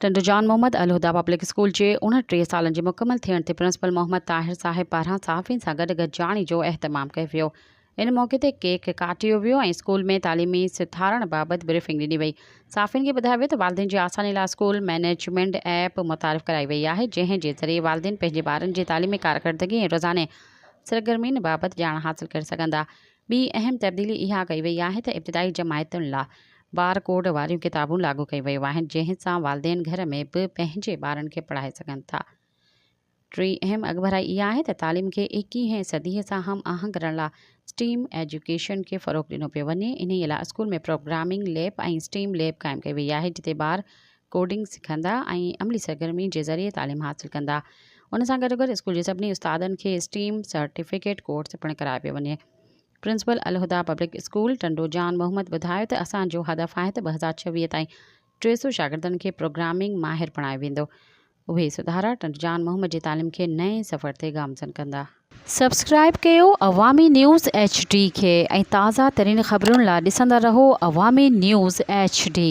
टंडू जान Mohammad Al Huda public school जे 69 सालनि जे मुकमल थियण ते प्रिंसिपल मोहम्मद ताहिर साहिब पारां साफ़ियुनि सां गॾु ॼाणी जो अहतमाम कयो वियो। इन मौक़े ते केक काटियो वियो ऐं स्कूल में तालीमी सिथारण बाबति ब्रीफिंग ॾिनी वई। साफ़ियुनि खे ॿुधायो वियो त वालिदैन जी आसानी लाइ स्कूल मैनेजमेंट ऐप मुतारिफ़ कराई वई आहे, जंहिं जे ज़रिए वालिदैन पंहिंजे ॿारनि जे तालीमी कारकर्दगी ऐं रोज़ाने सरगर्मियुनि बाबति ॼाण हासिल करे सघंदा। ॿी अहम तब्दीली इहा कई वई आहे त इब्तिदाई जमायतुनि लाइ बार कोड वारियूं किताबूं लागू कयूं वयूं आहिनि, जंहिं सां वालिदैन घर में बि पंहिंजे ॿारनि खे पढ़ाए सघनि था। टी अहम अॻभराई इहा आहे त तालीम खे 21वीं सदीअ सां हम आहंग करण लाइ स्टीम एजुकेशन खे फ़रोग़ ॾिनो पियो वञे। इन लाइ स्कूल में प्रोग्रामिंग लैब ऐं स्टीम लैब क़ाइमु कई वई आहे, जिते ॿार कोडिंग सिखंदा ऐं अमली सरगर्मी जे ज़रिए तालीम हासिल कंदा। उन सां गॾोगॾु स्कूल जे सभिनी उस्तादनि खे स्टीम सर्टिफिकेट कोर्स पिणु करायो पियो वञे। Principal Alhuda public school Tando Jan Mohammad ॿुधायो त असांजो हदफ़ आहे त 2026 ताईं 300 शागिर्दनि खे प्रोग्रामिंग माहिर बणायो वेंदो। उहे सुधारा टंडो जान मोहम्मद जी तालीम खे नए सफ़र ते गामज़न कंदा। सब्सक्राइब कयो अवामी न्यूज़ HD खे ऐं ताज़ा तरीन ख़बरुनि लाइ ॾिसंदा रहो अवामी न्यूज़ HD।